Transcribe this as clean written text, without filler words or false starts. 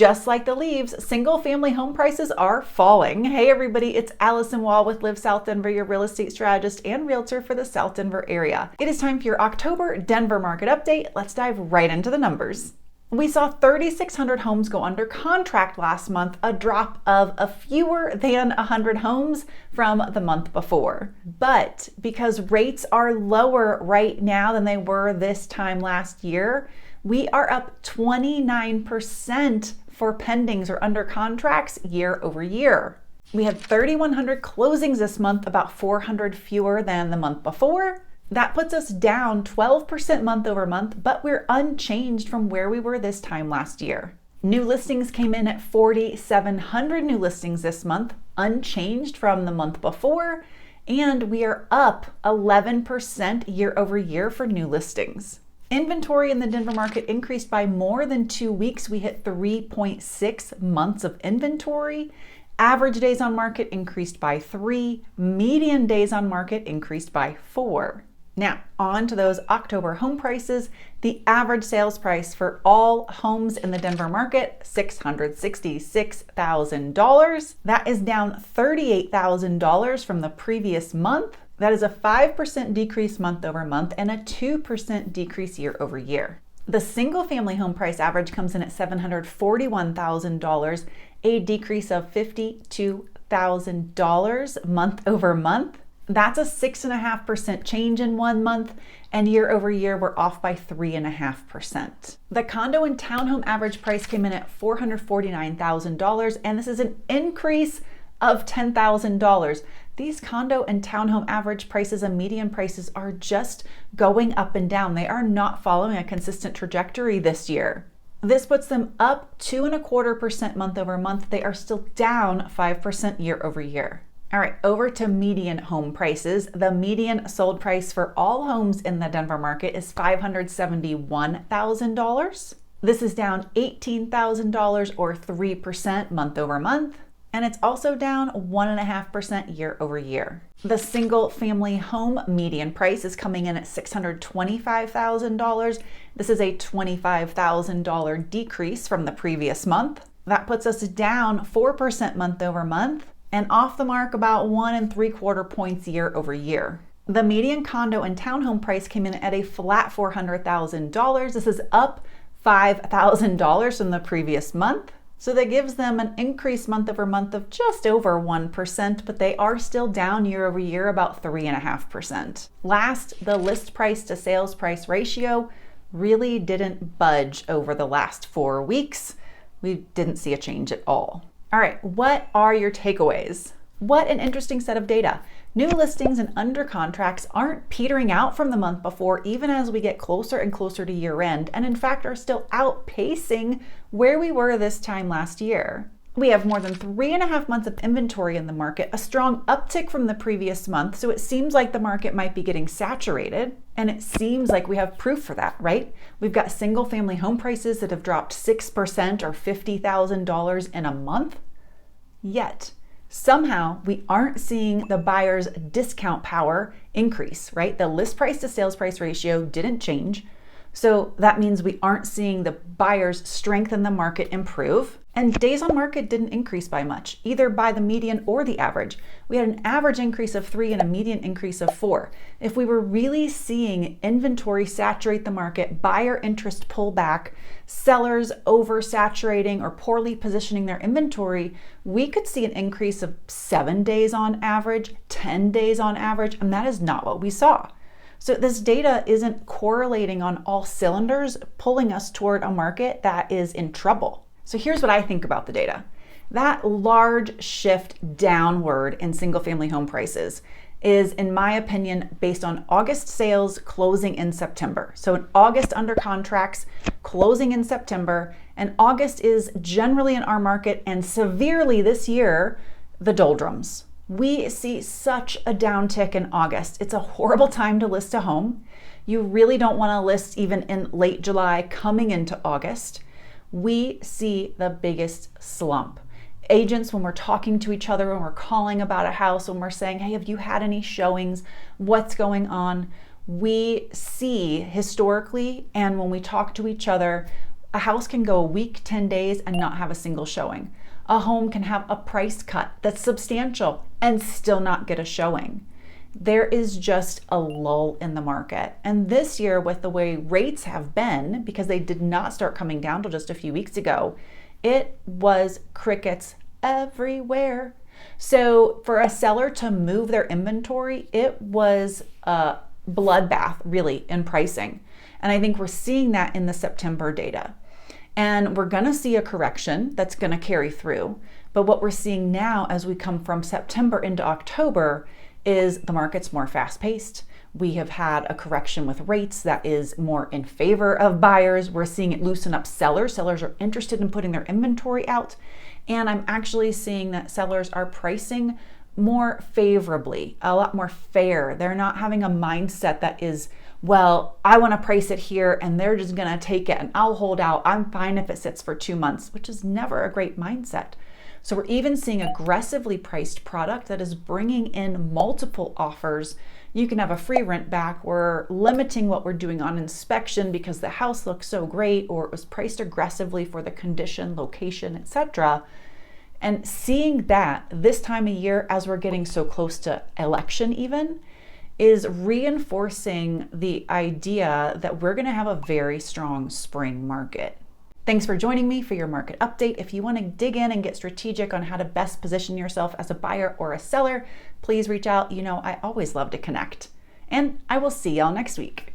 Just like the leaves, single-family home prices are falling. Hey everybody, it's Alyson with Live South Denver, your real estate strategist and realtor for the South Denver area. It is time for your October Denver market update. Let's dive right into the numbers. We saw 3,600 homes go under contract last month, a drop of fewer than 100 homes from the month before. But because rates are lower right now than they were this time last year, we are up 29% for pendings or under contracts year over year. We had 3,100 closings this month, about 400 fewer than the month before. That puts us down 12% month over month, but we're unchanged from where we were this time last year. New listings came in at 4,700 new listings this month, unchanged from the month before, and we are up 11% year over year for new listings. Inventory in the Denver market increased by more than 2 weeks. We hit 3.6 months of inventory. Average days on market increased by 3. Median days on market increased by 4. Now, on to those October home prices. The average sales price for all homes in the Denver market, $666,000. That is down $38,000 from the previous month. That is a 5% decrease month over month and a 2% decrease year over year. The single family home price average comes in at $741,000, a decrease of $52,000 month over month. That's a 6.5% change in 1 month, and year over year, we're off by 3.5%. The condo and townhome average price came in at $449,000, and this is an increase of $10,000. These condo and townhome average prices and median prices are just going up and down. They are not following a consistent trajectory this year. This puts them up 2.25% month over month. They are still down 5% year over year. All right, over to median home prices. The median sold price for all homes in the Denver market is $571,000. This is down $18,000 or 3% month over month. And it's also down 1.5% year over year. The single family home median price is coming in at $625,000. This is a $25,000 decrease from the previous month. That puts us down 4% month over month and off the mark about 1.75 points year over year. The median condo and townhome price came in at a flat $400,000. This is up $5,000 from the previous month. So that gives them an increase month over month of just over 1%, but they are still down year over year about 3.5%. Last, the list price to sales price ratio really didn't budge over the last 4 weeks. We didn't see a change at all. All right, what are your takeaways? What an interesting set of data. New listings and under contracts aren't petering out from the month before, even as we get closer and closer to year end, and in fact are still outpacing where we were this time last year. We have more than 3.5 months of inventory in the market, a strong uptick from the previous month, so it seems like the market might be getting saturated, and it seems like we have proof for that, right? We've got single family home prices that have dropped 6% or $50,000 in a month, yet somehow we aren't seeing the buyer's discount power increase, right? The list price to sales price ratio didn't change. So that means we aren't seeing the buyer's strength in the market improve. And days on market didn't increase by much, either by the median or the average. We had an average increase of 3 and a median increase of 4. If we were really seeing inventory saturate the market, buyer interest pull back, sellers oversaturating or poorly positioning their inventory, we could see an increase of 7 days on average, 10 days on average, and that is not what we saw. So this data isn't correlating on all cylinders, pulling us toward a market that is in trouble. So here's what I think about the data. That large shift downward in single family home prices is, in my opinion, based on August sales closing in September. So in August under contracts closing in September, and August is generally in our market and severely this year, the doldrums. We see such a downtick in August. It's a horrible time to list a home. You really don't want to list even in late July coming into August. We see the biggest slump. Agents, when we're talking to each other, when we're calling about a house, when we're saying, hey, have you had any showings? What's going on? We see historically, and when we talk to each other, A house can go a week, 10 days, and not have a single showing. A home can have a price cut that's substantial and still not get a showing. There is just a lull in the market. And this year, with the way rates have been, because they did not start coming down till just a few weeks ago, it was crickets everywhere. So for a seller to move their inventory, it was a bloodbath, really, in pricing. And I think we're seeing that in the September data. And we're going to see a correction that's going to carry through. But what we're seeing now as we come from September into October is the market's more fast-paced. We have had a correction with rates that is more in favor of buyers. We're seeing it loosen up sellers. Sellers are interested in putting their inventory out. And I'm actually seeing that sellers are pricing more favorably, a lot more fair. They're not having a mindset that is, well, I want to price it here and they're just going to take it and I'll hold out. I'm fine if it sits for 2 months, which is never a great mindset. So we're even seeing aggressively priced product that is bringing in multiple offers. You can have a free rent back. We're limiting what we're doing on inspection because the house looks so great, or it was priced aggressively for the condition, location, etc. And seeing that this time of year, as we're getting so close to election even, is reinforcing the idea that we're going to have a very strong spring market. Thanks for joining me for your market update. If you want to dig in and get strategic on how to best position yourself as a buyer or a seller, please reach out. You know, I always love to connect. And I will see y'all next week.